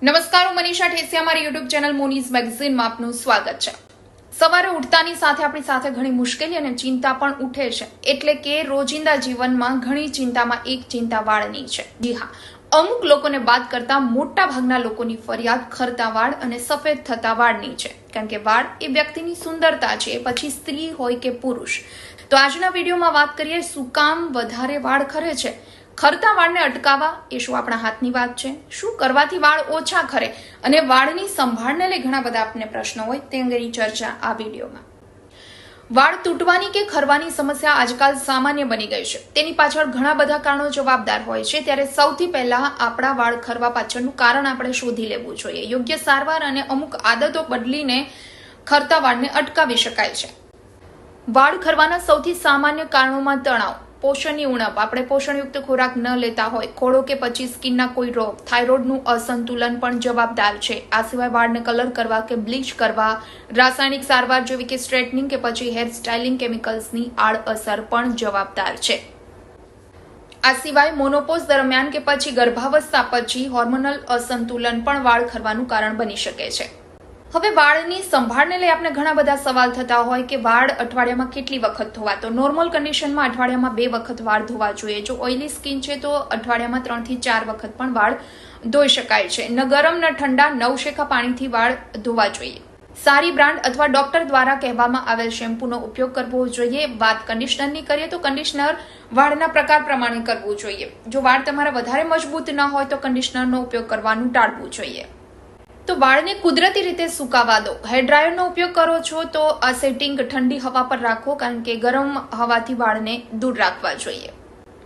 નમસ્કાર, હું મનીષા ઠેસિયા, મારી યુટ્યુબ ચેનલ મોનીઝ મેગઝીનમાં આપનું સ્વાગત છે। સવારે ઉઠતાની સાથે આપણી સાથે ઘણી મુશ્કેલી અને ચિંતા પણ ઉઠે છે, એટલે કે રોજિંદા જીવનમાં ઘણી ચિંતામાં એક ચિંતા વાળની છે। જી હા, અમુક લોકોને બાદ કરતા મોટા ભાગના લોકોની ફરિયાદ ખરતા વાળ અને સફેદ થતા વાળની છે, કારણ કે વાળ એ વ્યક્તિની સુંદરતા છે, પછી સ્ત્રી હોય કે પુરુષ। તો આજના વિડીયોમાં વાત કરીએ શું કામ વધારે વાળ ખરે છે, ખરતા વાળને અટકાવવા એ શું આપણા હાથની વાત છે, શું કરવાથી વાળ ઓછા ખરે અને વાળની સંભાળને લઈ ઘણા બધા આપને પ્રશ્નો હોય તે અંગેની ચર્ચા આ વિડીયોમાં। વાળ તૂટવાની કે ખરવાની સમસ્યા આજકાલ સામાન્ય બની ગઈ છે, તેની પાછળ ઘણા બધા કારણો જવાબદાર હોય છે। ત્યારે સૌથી પહેલા આપણા વાળ ખરવા પાછળનું કારણ આપણે શોધી લેવું જોઈએ। યોગ્ય સારવાર અને અમુક આદતો બદલીને ખરતા વાળને અટકાવી શકાય છે। વાળ ખરવાના સૌથી સામાન્ય કારણોમાં તણાવ, પોષણની ઉણપ, આપણે પોષણયુક્ત ખોરાક ન લેતા હોય, ખોડો કે પછી સ્કિનના કોઈ રોગ, થાઇરોઇડનું અસંતુલન પણ જવાબદાર છે। આ સિવાય વાળને કલર કરવા કે બ્લીચ કરવા, રાસાયણિક સારવાર જેવી કે સ્ટ્રેટનિંગ કે પછી હેર સ્ટાઇલિંગ કેમિકલ્સની આડઅસર પણ જવાબદાર છે। આ સિવાય મોનોપોઝ દરમિયાન કે પછી ગર્ભાવસ્થા પછી હોર્મોનલ અસંતુલન પણ વાળ ખરવાનું કારણ બની શકે છે। હવે વાળની સંભાળને લઈ આપણે ઘણા બધા સવાલ થતા હોય કે વાળ અઠવાડિયામાં કેટલી વખત ધોવા। તો નોર્મલ કન્ડિશનમાં અઠવાડિયામાં 2 વખત વાળ ધોવા જોઈએ। જો ઓઇલી સ્કિન છે તો અઠવાડિયામાં 3 થી 4 વખત પણ વાળ ધોઈ શકાય છે। ન ગરમ ન ઠંડા, નવશેકા પાણીથી વાળ ધોવા જોઈએ। સારી બ્રાન્ડ અથવા ડોક્ટર દ્વારા કહેવામાં આવેલ શેમ્પૂનો ઉપયોગ કરવો જોઈએ। વાત કન્ડિશનરની કરીએ તો કન્ડિશનર વાળના પ્રકાર પ્રમાણે કરવું જોઈએ। જો વાળ તમારા વધારે મજબૂત ન હોય તો કન્ડિશનરનો ઉપયોગ કરવાનું ટાળવું જોઈએ। તો વાળને કુદરતી રીતે સુકાવા દો। હેર ડ્રાયરનો ઉપયોગ કરો છો તો આ સેટિંગ ઠંડી હવા પર રાખો, કારણ કે ગરમ હવાથી વાળને દૂર રાખવા જોઈએ।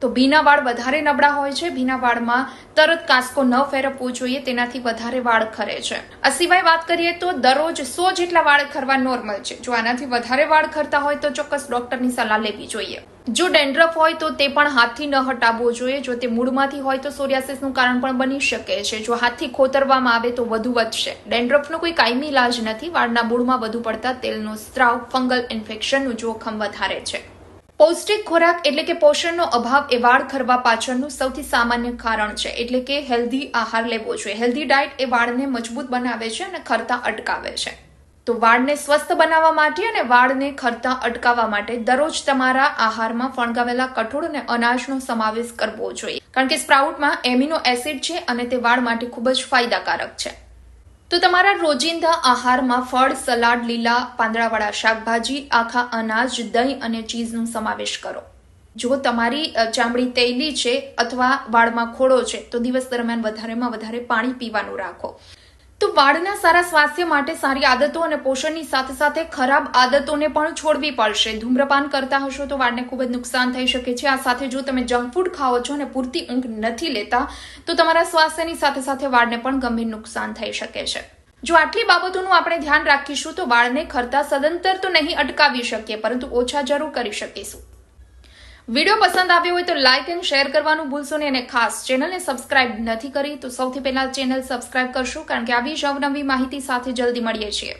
તો ભીના વાળ વધારે નબળા હોય છે, ભીના વાળમાં તરત કાસ્કો ન ફેરવવો જોઈએ, તેનાથી વધારે વાળ ખરે છે। આ સિવાય વાત કરીએ તો દરરોજ 100 જેટલા વાળ ખરવા નોર્મલ છે। જો આનાથી વધારે વાળ ખરતા હોય તો ચોક્કસ ડોક્ટરની સલાહ લેવી જોઈએ। જો ડેન્ડ્રફ હોય તો તે પણ હાથથી ન હટાવવો જોઈએ। જો તે મૂળમાંથી હોય તો સોરિયાસિસનું કારણ પણ બની શકે છે। જો હાથથી ખોતરવામાં આવે તો વધુ વધશે। ડેન્ડ્રફનો કોઈ કાયમી ઇલાજ નથી। વાળના મૂળમાં વધુ પડતા તેલનો સ્ત્રાવ ફંગલ ઇન્ફેક્શનનું જોખમ વધારે છે। પૌષ્ટિક ખોરાક એટલે કે પોષણનો અભાવ એ વાળ ખરવા પાછળનું સૌથી સામાન્ય કારણ છે, એટલે કે હેલ્ધી આહાર લેવો જોઈએ। હેલ્ધી ડાયટ એ વાળને મજબૂત બનાવે છે અને ખરતા અટકાવે છે। તો વાળને સ્વસ્થ બનાવવા માટે અને વાળને ખરતા અટકાવવા માટે દરરોજ તમારા આહારમાં ફણગાવેલા કઠોળ અને અનાજનો સમાવેશ કરવો જોઈએ, કારણ કે સ્પ્રાઉટમાં એમિનો એસિડ છે અને તે વાળ માટે ખૂબ જ ફાયદાકારક છે। તો તમારા રોજિંદા આહારમાં ફળ, સલાડ, લીલા પાંદડાવાળા શાકભાજી, આખા અનાજ, દહીં અને ચીઝનો સમાવેશ કરો। જો તમારી ચામડી તૈલી છે અથવા વાળમાં ખોડો છે તો દિવસ દરમિયાન વધારેમાં વધારે પાણી પીવાનું રાખો। તો વાળના સારા સ્વાસ્થ્ય માટે સારી આદતો અને પોષણની સાથે સાથે ખરાબ આદતોને પણ છોડવી પડશે। ધૂમ્રપાન કરતા હશો તો વાળને ખૂબ જ નુકસાન થઈ શકે છે। આ સાથે જો તમે જંક ફૂડ ખાઓ છો અને પૂરતી ઊંઘ નથી લેતા તો તમારા સ્વાસ્થ્યની સાથે સાથે વાળને પણ ગંભીર નુકસાન થઈ શકે છે। જો આટલી બાબતોનું આપણે ધ્યાન રાખીશું તો વાળને ખરતા સદંતર તો નહીં અટકાવી શકીએ, પરંતુ ઓછા જરૂર કરી શકીશું। વિડીયો પસંદ આવ્યો હોય તો લાઇક એન્ડ શેર કરવાનું ભૂલશો નહીં, અને ખાસ ચેનલને સબસ્ક્રાઇબ નથી કરી તો સૌથી પહેલા ચેનલ સબસ્ક્રાઇબ કરશો, કારણ કે આવી જ અવનવી માહિતી સાથે જલ્દી મળીએ છીએ।